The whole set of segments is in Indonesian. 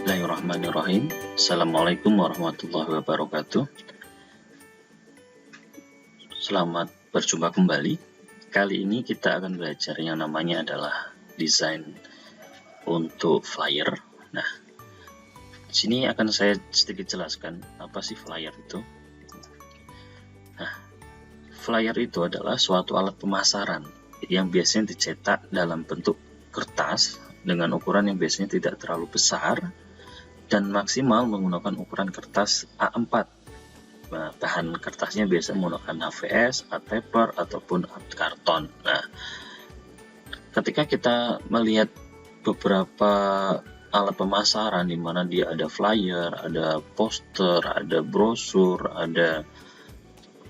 Bismillahirrahmanirrahim. Assalamualaikum warahmatullahi wabarakatuh. Selamat berjumpa kembali. Kali ini kita akan belajar yang namanya adalah desain untuk flyer. Nah, di sini akan saya sedikit jelaskan apa sih flyer itu. Nah, flyer itu adalah suatu alat pemasaran yang biasanya dicetak dalam bentuk kertas dengan ukuran yang biasanya tidak terlalu besar dan maksimal menggunakan ukuran kertas A4. Nah, bahan kertasnya biasa menggunakan HVS, art paper, ataupun art karton. Nah, ketika kita melihat beberapa alat pemasaran di mana dia ada flyer, ada poster, ada brosur, ada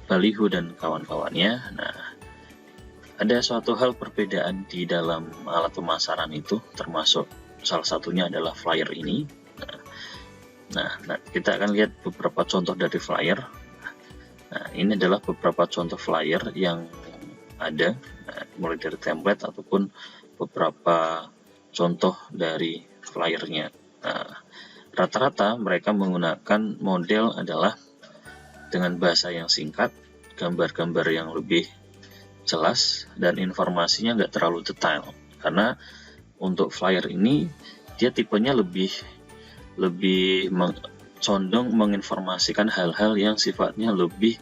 baliho dan kawan-kawannya. Nah, ada suatu hal perbedaan di dalam alat pemasaran itu, termasuk salah satunya adalah flyer ini. Nah, kita akan lihat beberapa contoh dari flyer. Nah, ini adalah beberapa contoh flyer yang ada, mulai dari template ataupun beberapa contoh dari flyernya. Nah, rata-rata mereka menggunakan model adalah dengan bahasa yang singkat, gambar-gambar yang lebih jelas, dan informasinya nggak terlalu detail. Karena untuk flyer ini dia tipenya lebih condong menginformasikan hal-hal yang sifatnya lebih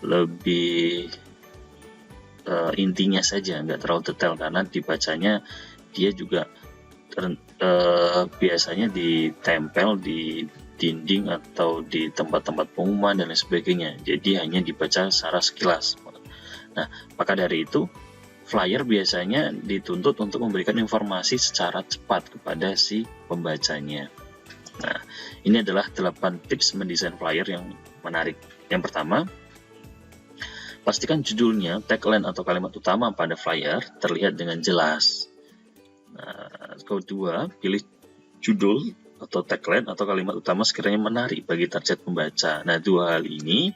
lebih intinya saja, nggak terlalu detail, karena dibacanya dia juga biasanya ditempel di dinding atau di tempat-tempat pengumuman dan lain sebagainya, jadi hanya dibaca secara sekilas. Nah, maka dari itu flyer biasanya dituntut untuk memberikan informasi secara cepat kepada si pembacanya. Nah, ini adalah 8 tips mendesain flyer yang menarik. Yang pertama, pastikan judulnya, tagline atau kalimat utama pada flyer terlihat dengan jelas. Nah, kedua, pilih judul atau tagline atau kalimat utama sekiranya menarik bagi target pembaca. Nah, dua hal ini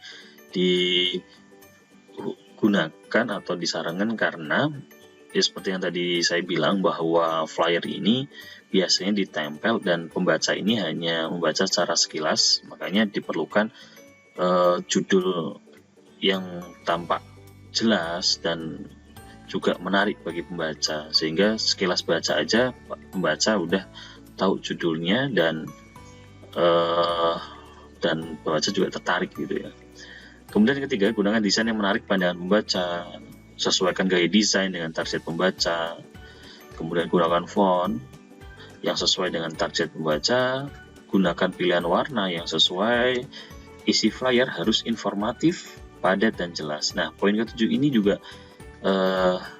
gunakan atau disarankan karena ya seperti yang tadi saya bilang bahwa flyer ini biasanya ditempel dan pembaca ini hanya membaca secara sekilas, makanya diperlukan judul yang tampak jelas dan juga menarik bagi pembaca, sehingga sekilas baca aja pembaca udah tahu judulnya dan pembaca juga tertarik gitu ya. Kemudian yang ketiga, gunakan desain yang menarik pandangan pembaca. Sesuaikan gaya desain dengan target pembaca. Kemudian gunakan font yang sesuai dengan target pembaca. Gunakan pilihan warna yang sesuai. Isi flyer harus informatif, padat, dan jelas. Nah, poin ketujuh ini juga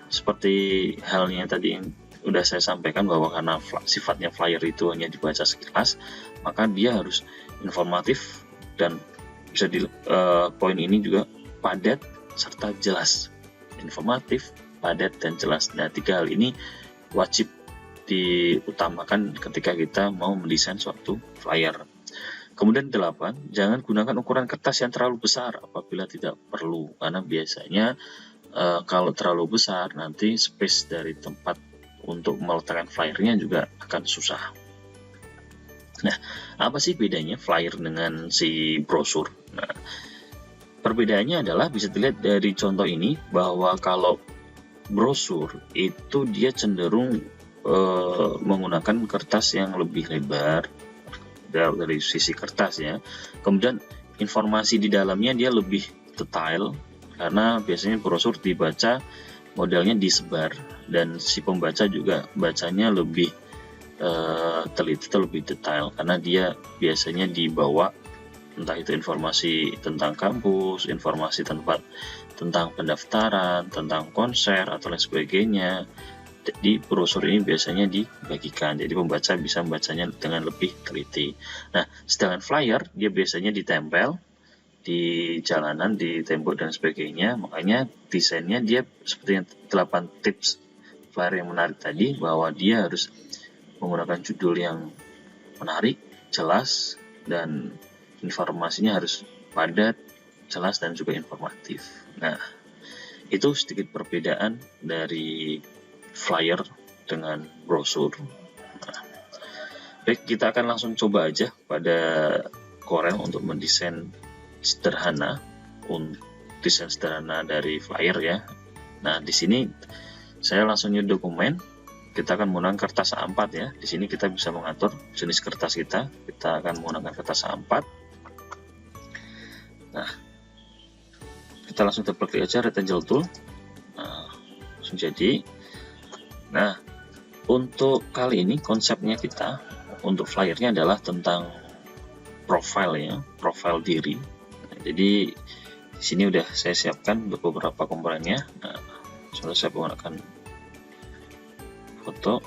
seperti halnya tadi yang udah saya sampaikan, bahwa karena sifatnya flyer itu hanya dibaca sekilas, maka dia harus informatif dan bisa poin ini juga padat serta jelas. Informatif, padat, dan jelas. Nah, 3 hal ini wajib diutamakan ketika kita mau mendesain suatu flyer. Kemudian 8, jangan gunakan ukuran kertas yang terlalu besar apabila tidak perlu, karena biasanya kalau terlalu besar nanti space dari tempat untuk meletakkan flyernya juga akan susah. Nah, apa sih bedanya flyer dengan si brosur? Nah, perbedaannya adalah bisa dilihat dari contoh ini, bahwa kalau brosur itu dia cenderung menggunakan kertas yang lebih lebar dari sisi kertas ya. Kemudian informasi di dalamnya dia lebih detail, karena biasanya brosur dibaca modelnya disebar dan si pembaca juga bacanya lebih teliti, lebih detail, karena dia biasanya dibawa entah itu informasi tentang kampus, informasi tentang pendaftaran, tentang konser atau lain sebagainya. Di brosur ini biasanya dibagikan, jadi pembaca bisa membacanya dengan lebih teliti. Nah, sedangkan flyer dia biasanya ditempel di jalanan, di tembok dan sebagainya, makanya desainnya dia seperti yang 8 tips flyer yang menarik tadi, bahwa dia harus menggunakan judul yang menarik, jelas, dan informasinya harus padat, jelas, dan juga informatif. Nah, itu sedikit perbedaan dari flyer dengan brosur. Nah, Baik, kita akan langsung coba aja pada Corel untuk mendesain sederhana, desain sederhana dari flyer ya. Nah, di sini saya langsung new dokumen. Kita akan menggunakan kertas A4 ya. Di sini kita bisa mengatur jenis kertas kita. Kita akan menggunakan kertas A4. Nah, kita langsung double klik aja rectangle tool. Nah, langsung jadi. Nah, untuk kali ini konsepnya kita untuk flyernya adalah tentang profile ya, profile diri. Nah, jadi di sini udah saya siapkan untuk beberapa komponennya. Nah, sudah saya menggunakan foto.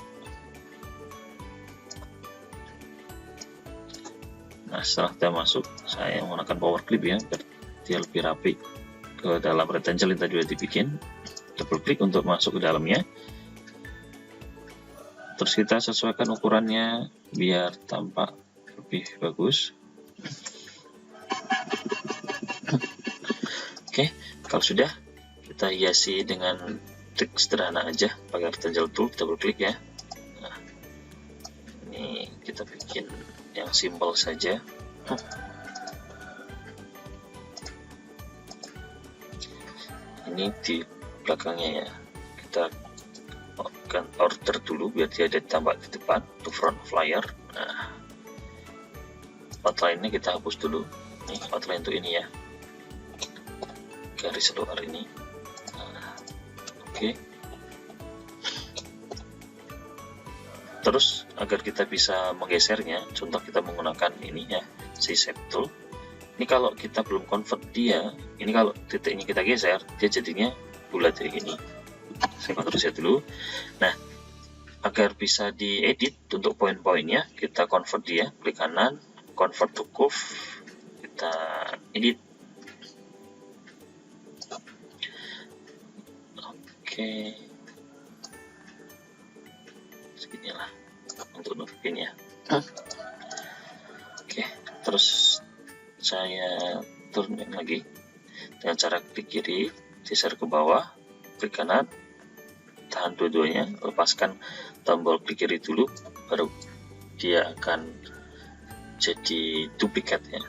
Nah, setelah kita masuk, saya menggunakan power clip ya, biar dia lebih rapi ke dalam rectangle yang tadi sudah dibikin. Double klik untuk masuk ke dalamnya. Terus kita sesuaikan ukurannya biar tampak lebih bagus. Oke, kalau sudah, kita hiasi dengan trik sederhana aja pakai rectangle tool, double klik ya. Nah, ini kita bikin yang simple saja. Ini di belakangnya ya, kita akan order dulu biar dia ada tampak di depan, to front flyer. Nah, outline-nya kita hapus dulu. Nih, outline untuk ini ya, garis luar ini. Nah, oke. Terus agar kita bisa menggesernya, contoh kita menggunakan ini ya, si shape tool. Ini kalau kita belum convert dia, ini kalau titiknya kita geser, dia jadinya bulat kayak gini. Saya kontrol Z dulu. Nah, agar bisa diedit untuk poin-poinnya, kita convert dia, klik kanan, convert to curve, kita edit. Oke, seginilah untuk nutupinnya. Oke, terus saya turunin lagi dengan cara klik kiri, geser ke bawah, klik kanan, tahan dua-duanya, lepaskan tombol klik kiri dulu, baru dia akan jadi duplikat ya.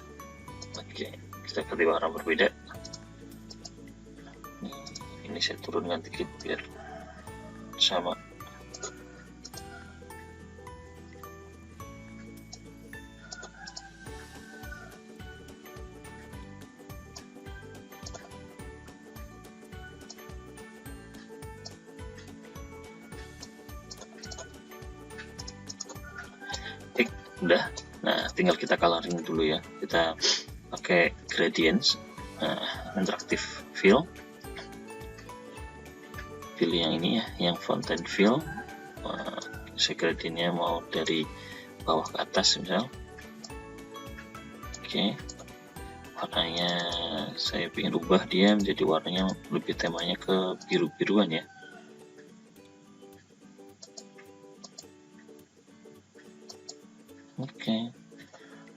Oke, kita ganti warna berbeda. Ini saya turunkan dikit biar sama. Udah, nah tinggal kita coloring dulu ya. Kita pakai gradients, interactive fill, pilih yang ini ya, yang fountain fill. Saya gradientnya mau dari bawah ke atas misal. Oke, warnanya saya ingin ubah dia menjadi warnanya lebih temanya ke biru-biruan ya. Oke.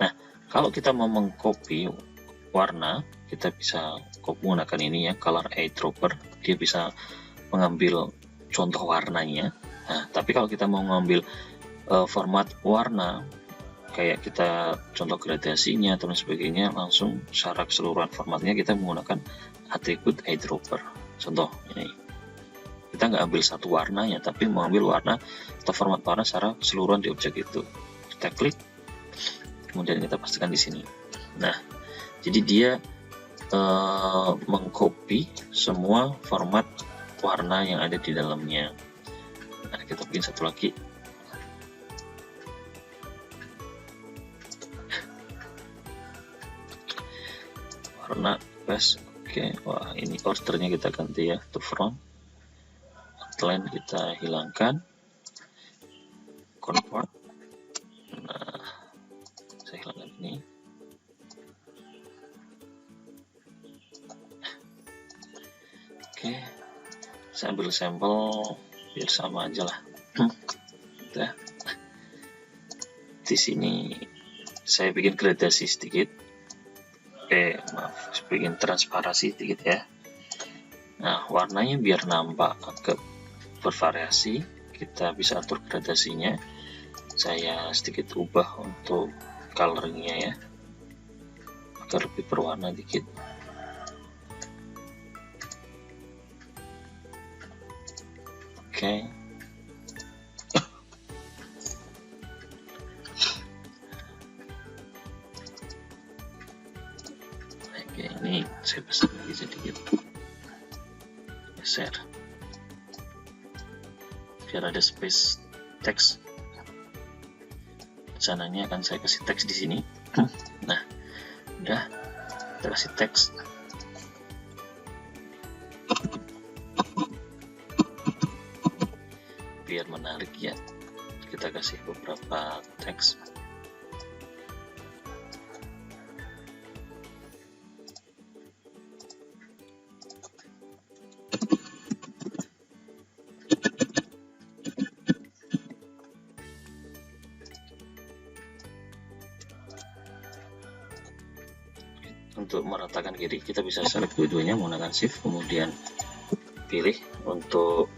Nah, kalau kita mau mengcopy warna, kita bisa menggunakan ini ya, color eyedropper. Dia bisa mengambil contoh warnanya. Nah, tapi kalau kita mau mengambil format warna, kayak kita contoh gradasinya atau sebagainya, langsung secara keseluruhan formatnya kita menggunakan atribut eyedropper. Contoh ini, kita nggak ambil satu warnanya, tapi mengambil warna atau format warna secara keseluruhan di objek itu. Kita klik, kemudian kita pastikan di sini. Nah, jadi dia mengcopy semua format warna yang ada di dalamnya. Nah, kita bikin satu lagi. Warna best. Oke, wah ini ordernya kita ganti ya, to front. Outline kita hilangkan. Convert. Nah, saya hilangkan ini. Oke, saya ambil sampel biar sama aja lah. Udah. Di sini saya bikin gradasi sedikit. Maaf, saya bikin transparasi sedikit ya. Nah, warnanya biar nampak agak bervariasi, kita bisa atur gradasinya. saya sedikit ubah untuk colornya ya, agar lebih berwarna dikit. Oke. Oke, ini saya besar lagi sedikit, geser biar ada space teks. Rencananya akan saya kasih teks di sini. Nah, udah kita kasih teks. Biar menarik ya, kita kasih beberapa teks. Untuk meratakan kiri, kita bisa select dua-duanya menggunakan shift, kemudian pilih untuk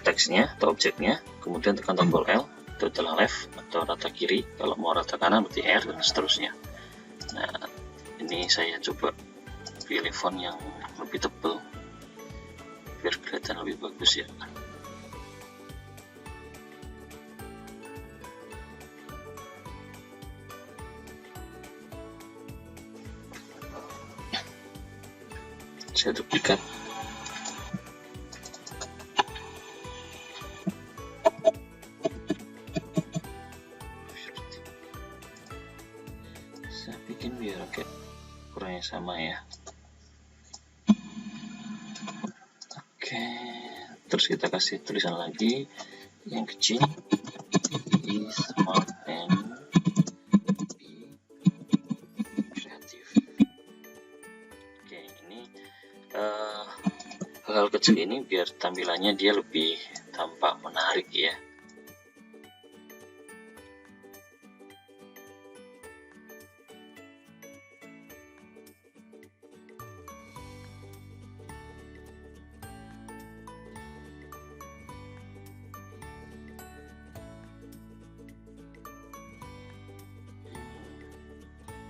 teksnya atau objeknya, kemudian tekan tombol L itu adalah left atau rata kiri, kalau mau rata kanan berarti R, dan seterusnya. Nah, ini saya coba pilih font yang lebih tebal biar kelihatan lebih bagus ya. Saya duplikat. Saya bikin biar kayak ukurannya sama ya. Oke, terus kita kasih tulisan lagi yang kecil, be smart and be kreatif. Oke, ini hal-hal kecil ini biar tampilannya dia lebih tampak menarik ya.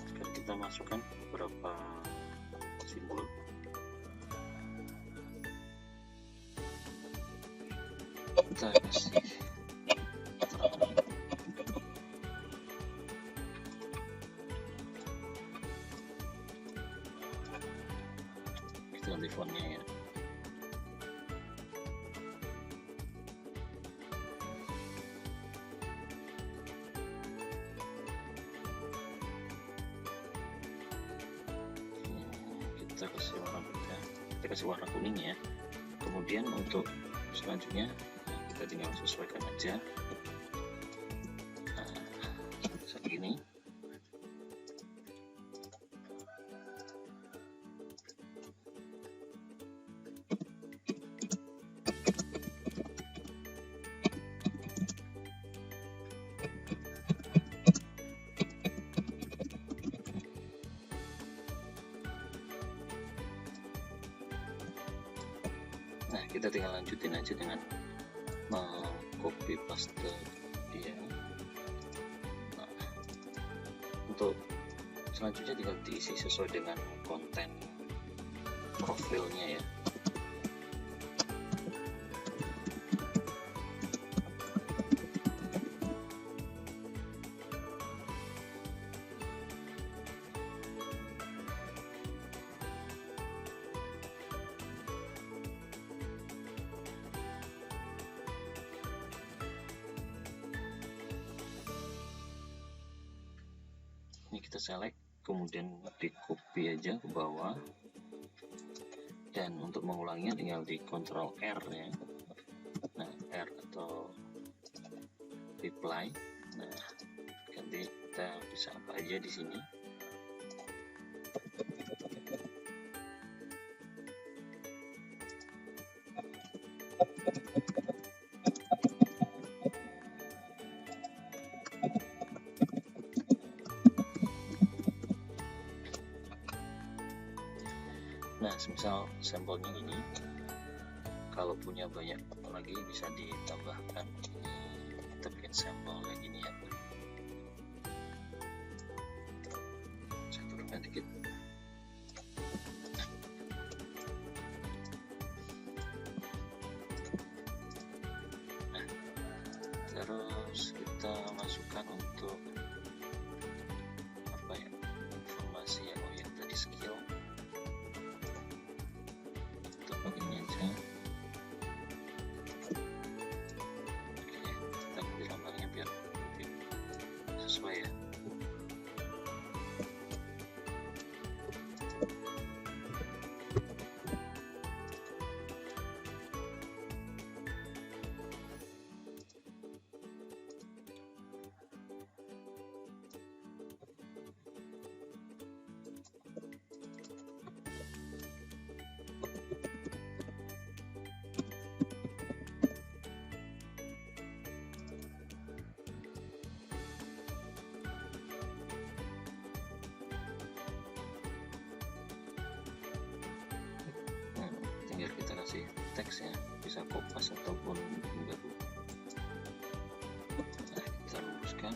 Sekarang kita masukkan beberapa simbol. Kita kasih kita ganti fontnya ya. Kita kasih warna putih, kita kasih warna kuning ya. Kemudian untuk selanjutnya kita tinggal sesuaikan aja. Nah, segini. Nah, kita tinggal lanjutin aja dengan copy paste dia. Nah, untuk selanjutnya tinggal diisi sesuai dengan konten profilnya ya. Ini kita select, kemudian di copy aja ke bawah, dan untuk mengulanginya tinggal di Ctrl R ya. Nah, R atau reply. Nah, ganti kita bisa apa aja di sini. Nah, misal sampelnya ini, kalau punya banyak lagi bisa ditambahkan. Kita bikin sampel kayak gini ya. gunakan untuk apa ya, informasi ya, oh ya tadi skill untuk begini aja. Oke, kita ganti gambarnya biar lebih sesuai ya. Tinggal kita kasih teks ya, bisa kopas ataupun bikin baru. Nah, kita luruskan.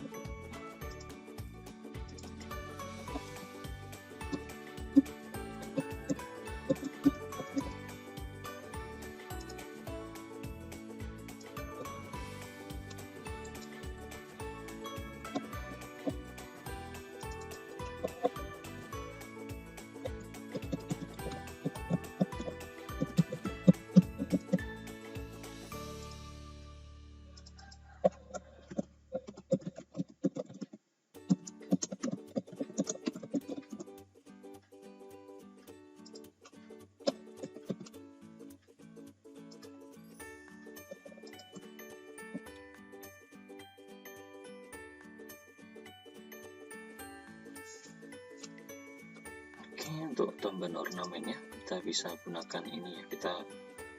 Untuk tambahan ornamennya kita bisa gunakan ini ya, kita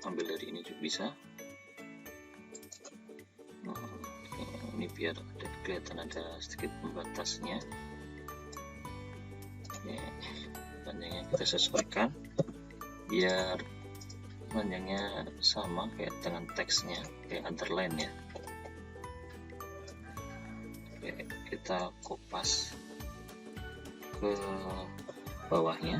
ambil dari ini juga bisa. Oke, ini biar ada kelihatan ada sedikit pembatasnya. Oke, panjangnya kita sesuaikan biar panjangnya sama kayak dengan teksnya, kayak underline ya. Oke, kita kopas ke bawahnya.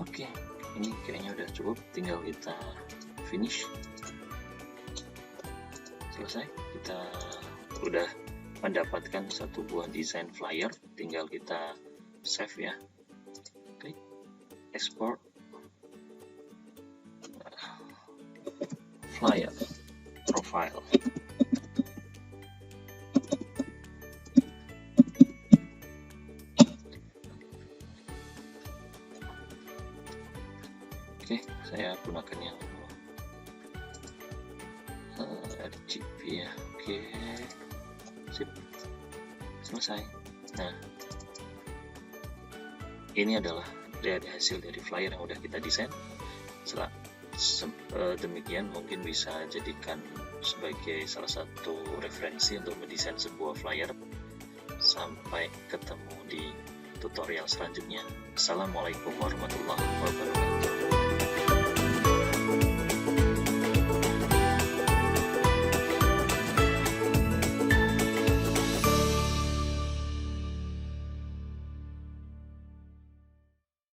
Oke, ini kayaknya udah cukup, tinggal kita finish. Selesai, kita udah mendapatkan satu buah desain flyer, tinggal kita save ya, klik export flyer profile. Oke, saya gunakan yang RGB ya. Oke, sip, selesai. Nah, ini adalah dari hasil dari flyer yang udah kita desain. Demikian mungkin bisa jadikan sebagai salah satu referensi untuk mendesain sebuah flyer. Sampai ketemu di tutorial selanjutnya. Assalamualaikum warahmatullahi wabarakatuh.